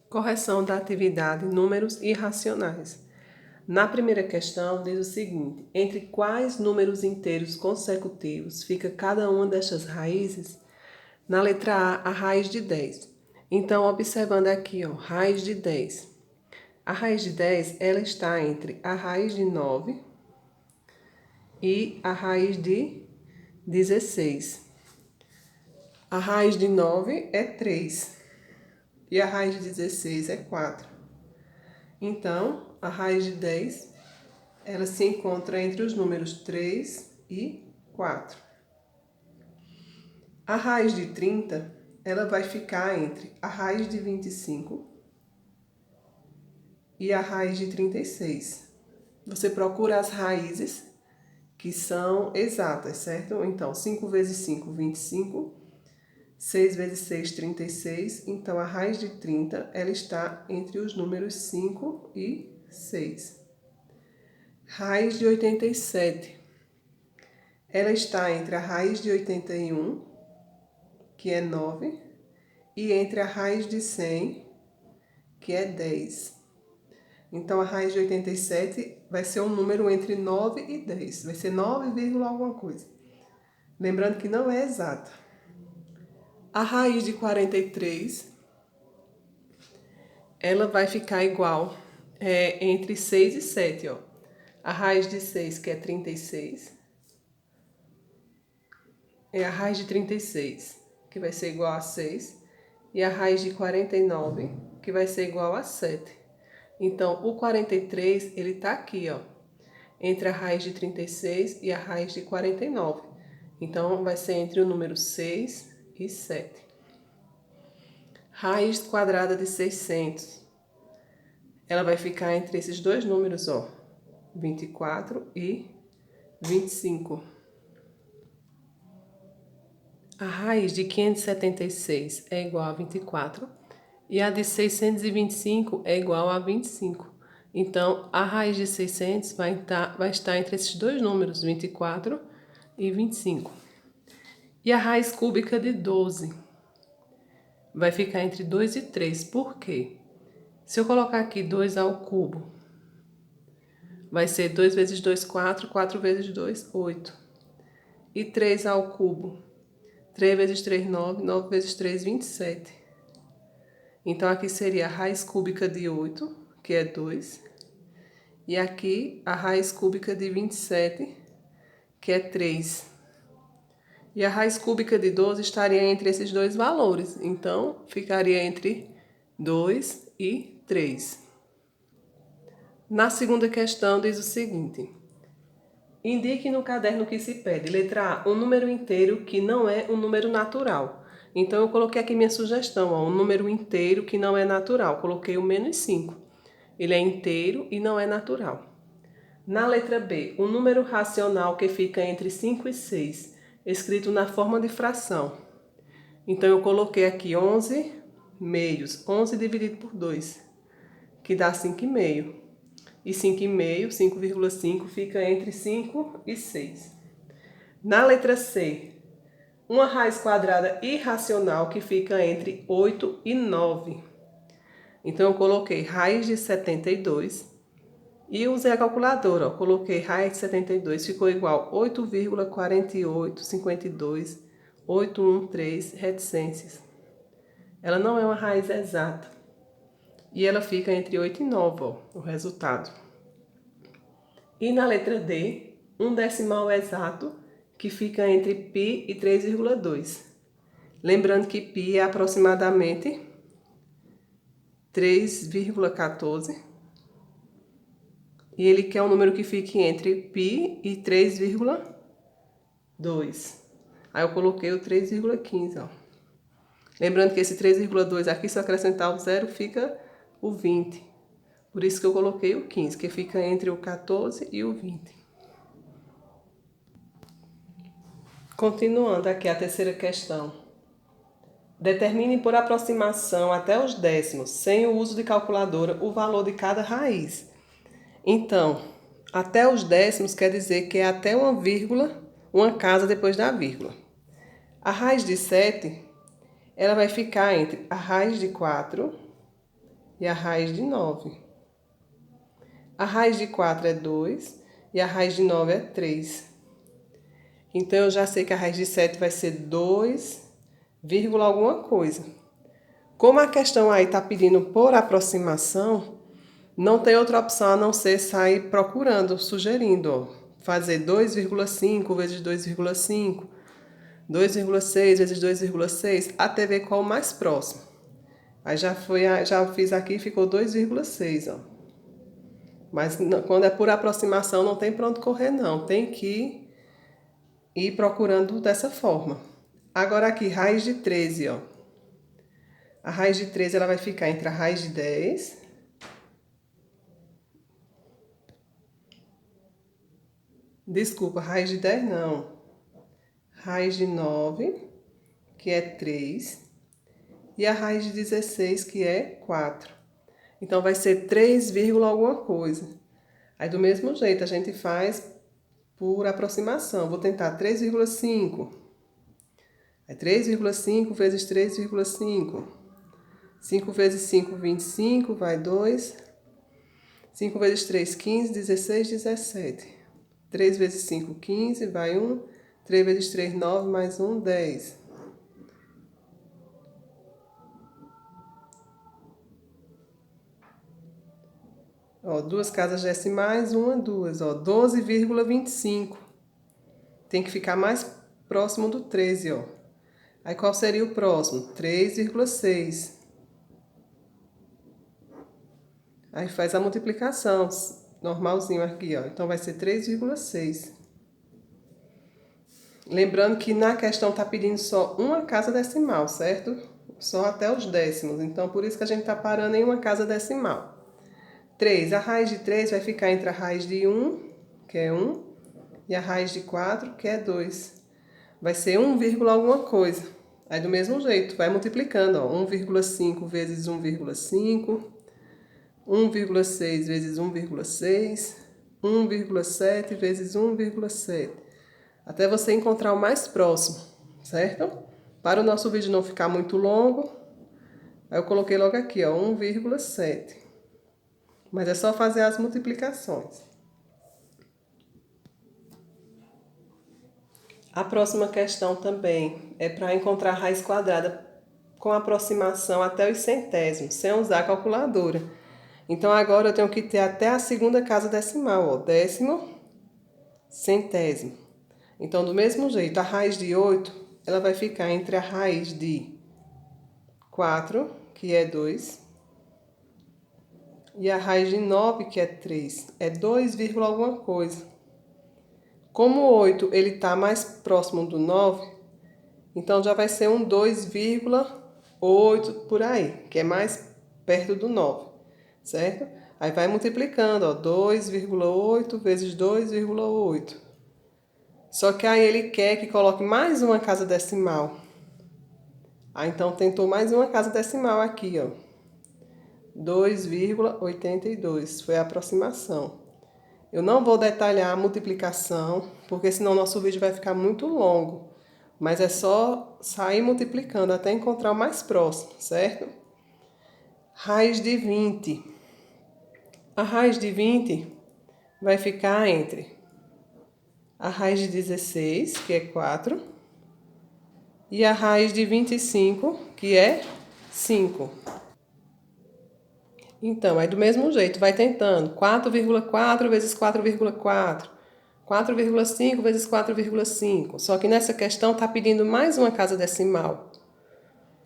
Correção da atividade números irracionais. Na primeira questão, diz o seguinte: entre quais números inteiros consecutivos fica cada uma destas raízes? Na letra A raiz de 10. Então, observando aqui, raiz de 10. A raiz de 10, ela está entre a raiz de 9 e a raiz de 16. A raiz de 9 é 3 e a raiz de 16 é 4. Então, a raiz de 10, ela se encontra entre os números 3 e 4. A raiz de 30, ela vai ficar entre a raiz de 25 e a raiz de 36. Você procura as raízes que são exatas, certo? Então, 5 vezes 5, 25. 6 vezes 6, 36. Então, a raiz de 30, ela está entre os números 5 e 6. Raiz de 87. Ela está entre a raiz de 81, que é 9, e entre a raiz de 100, que é 10. Então, a raiz de 87 vai ser um número entre 9 e 10. Vai ser 9, alguma coisa. Lembrando que não é exata. A raiz de 43, ela vai ficar igual entre 6 e 7. A raiz de 6, que é 36, é a raiz de 36, que vai ser igual a 6. E a raiz de 49, que vai ser igual a 7. Então, o 43, ele está aqui, entre a raiz de 36 e a raiz de 49. Então, vai ser entre o número 6 e 7. Raiz quadrada de 600. Ela vai ficar entre esses dois números, 24 e 25. A raiz de 576 é igual a 24 e a de 625 é igual a 25. Então, a raiz de 600 vai estar entre esses dois números, 24 e 25. E a raiz cúbica de 12 vai ficar entre 2 e 3. Por quê? Se eu colocar aqui 2 ao cubo, vai ser 2 vezes 2, 4, 4 vezes 2, 8. E 3 ao cubo, 3 vezes 3, 9, 9 vezes 3, 27. Então, aqui seria a raiz cúbica de 8, que é 2. E aqui a raiz cúbica de 27, que é 3. E a raiz cúbica de 12 estaria entre esses dois valores. Então, ficaria entre 2 e 3. Na segunda questão, diz o seguinte: indique no caderno que se pede. Letra A, um número inteiro que não é um número natural. Então, eu coloquei aqui minha sugestão, um número inteiro que não é natural. Coloquei o menos 5. Ele é inteiro e não é natural. Na letra B, um número racional que fica entre 5 e 6, escrito na forma de fração. Então, eu coloquei aqui 11 meios. 11 dividido por 2, que dá 5,5. E 5,5, 5,5 fica entre 5 e 6. Na letra C, uma raiz quadrada irracional que fica entre 8 e 9. Então, eu coloquei raiz de 72 e usei a calculadora. Coloquei raiz de 72, ficou igual a 8,4852, 813 reticências. Ela não é uma raiz exata. E ela fica entre 8 e 9, o resultado. E na letra D, um decimal exato que fica entre π e 3,2. Lembrando que π é aproximadamente 3,14. E ele quer um número que fique entre π e 3,2. Aí eu coloquei o 3,15, Lembrando que esse 3,2 aqui, se eu acrescentar o zero, fica o 20. Por isso que eu coloquei o 15, que fica entre o 14 e o 20. Continuando aqui a terceira questão. Determine por aproximação até os décimos, sem o uso de calculadora, o valor de cada raiz. Então, até os décimos quer dizer que é até uma vírgula, uma casa depois da vírgula. A raiz de 7, ela vai ficar entre a raiz de 4 e a raiz de 9. A raiz de 4 é 2 e a raiz de 9 é 3. Então, eu já sei que a raiz de 7 vai ser 2, vírgula alguma coisa. Como a questão aí está pedindo por aproximação, não tem outra opção a não ser sair procurando, sugerindo, ó, fazer 2,5 vezes 2,5, 2,6 vezes 2,6, até ver qual o mais próximo. Aí já fiz aqui e ficou 2,6, ó. Mas quando é por aproximação não tem para onde correr não, tem que ir procurando dessa forma. Agora aqui, raiz de 13, ó. A raiz de 13 ela vai ficar entre a raiz de 10 Desculpa, raiz de 10 não. Raiz de 9, que é 3. E a raiz de 16, que é 4. Então, vai ser 3, alguma coisa. Aí, do mesmo jeito, a gente faz por aproximação. Vou tentar 3,5. É 3,5 vezes 3,5. 5 vezes 5, 25, vai 2. 5 vezes 3, 15, 16, 17. 3 vezes 5, 15, vai 1. 3 vezes 3, 9, mais 1, 10. Ó, duas casas decimais, uma, duas. Ó, 12,25. Tem que ficar mais próximo do 13, ó. Aí qual seria o próximo? 3,6. Aí faz a multiplicação, normalzinho aqui, ó. Então vai ser 3,6. Lembrando que na questão tá pedindo só uma casa decimal, certo? Só até os décimos. Então por isso que a gente tá parando em uma casa decimal. 3. A raiz de 3 vai ficar entre a raiz de 1, que é 1, e a raiz de 4, que é 2. Vai ser 1, alguma coisa. Aí do mesmo jeito, vai multiplicando, ó. 1,5 vezes 1,5, 1,6 vezes 1,6, 1,7 vezes 1,7. Até você encontrar o mais próximo, certo? Para o nosso vídeo não ficar muito longo, aí eu coloquei logo aqui, ó, 1,7. Mas é só fazer as multiplicações. A próxima questão também é para encontrar a raiz quadrada com aproximação até os centésimos, sem usar a calculadora. Então, agora eu tenho que ter até a segunda casa decimal, ó, décimo, centésimo. Então, do mesmo jeito, a raiz de 8, ela vai ficar entre a raiz de 4, que é 2, e a raiz de 9, que é 3. É 2, alguma coisa. Como o 8 ele está mais próximo do 9, então já vai ser um 2,8 por aí, que é mais perto do 9, certo? Aí vai multiplicando, ó, 2,8 vezes 2,8. Só que aí ele quer que coloque mais uma casa decimal. Aí então tentou mais uma casa decimal aqui, ó. 2,82, foi a aproximação. Eu não vou detalhar a multiplicação, porque senão nosso vídeo vai ficar muito longo. Mas é só sair multiplicando até encontrar o mais próximo, certo? Raiz de 20. A raiz de 20 vai ficar entre a raiz de 16, que é 4, e a raiz de 25, que é 5. Então, é do mesmo jeito, vai tentando. 4,4 vezes 4,4. 4,5 vezes 4,5. Só que nessa questão está pedindo mais uma casa decimal.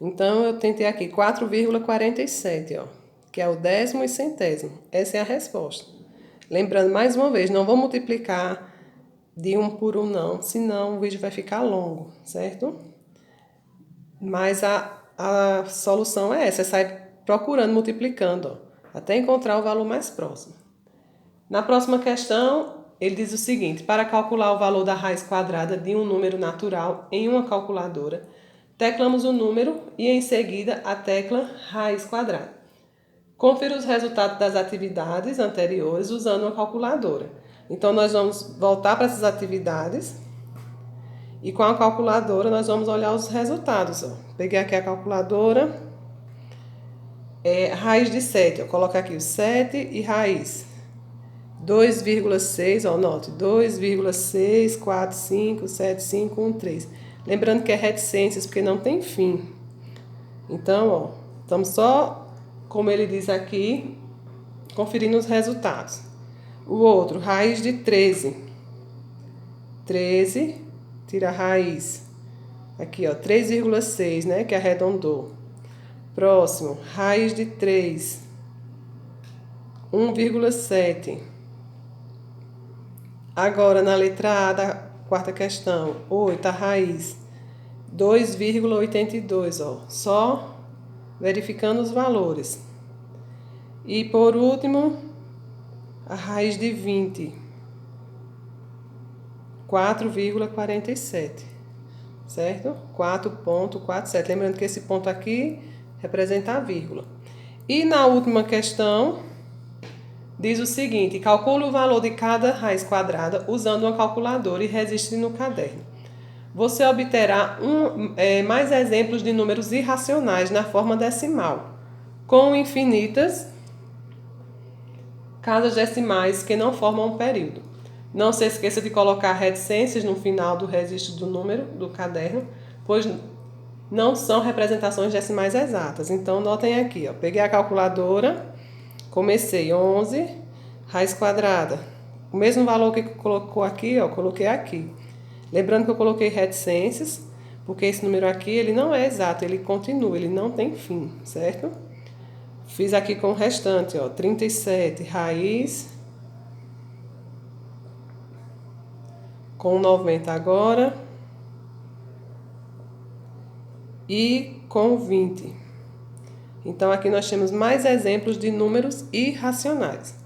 Então, eu tentei aqui 4,47, ó, que é o décimo e centésimo. Essa é a resposta. Lembrando, mais uma vez, não vou multiplicar de um por um não, senão o vídeo vai ficar longo, certo? Mas a solução é essa, é sair procurando, multiplicando, ó, até encontrar o valor mais próximo. Na próxima questão, ele diz o seguinte: para calcular o valor da raiz quadrada de um número natural em uma calculadora, teclamos o número e em seguida a tecla raiz quadrada. Confira os resultados das atividades anteriores usando uma calculadora. Então, nós vamos voltar para essas atividades e com a calculadora nós vamos olhar os resultados. Ó. Peguei aqui a calculadora Raiz de 7, ó, coloca aqui o 7 e raiz. 2,6, ó, note, 2,6457513. Lembrando que é reticências, porque não tem fim. Então, ó, estamos só, como ele diz aqui, conferindo os resultados. O outro, raiz de 13. 13, tira a raiz. Aqui, ó, 3,6, né, que arredondou. Próximo, raiz de 3. 1,7. Agora, na letra A da quarta questão, 8, a raiz. 2,82, ó. Só verificando os valores. E por último, a raiz de 20. 4,47. Certo? 4,47. Lembrando que esse ponto aqui representa a vírgula. E na última questão, diz o seguinte: calcule o valor de cada raiz quadrada usando uma calculadora e registre no caderno. Você obterá mais exemplos de números irracionais na forma decimal, com infinitas casas decimais que não formam um período. Não se esqueça de colocar reticências no final do registro do número do caderno, pois não são representações decimais exatas. Então, notem aqui, ó, peguei a calculadora, comecei 11, raiz quadrada. O mesmo valor que colocou aqui, ó, coloquei aqui. Lembrando que eu coloquei reticências, porque esse número aqui, ele não é exato, ele continua, ele não tem fim, certo? Fiz aqui com o restante, ó, 37, raiz, com 90 agora, e com 20. Então, aqui nós temos mais exemplos de números irracionais.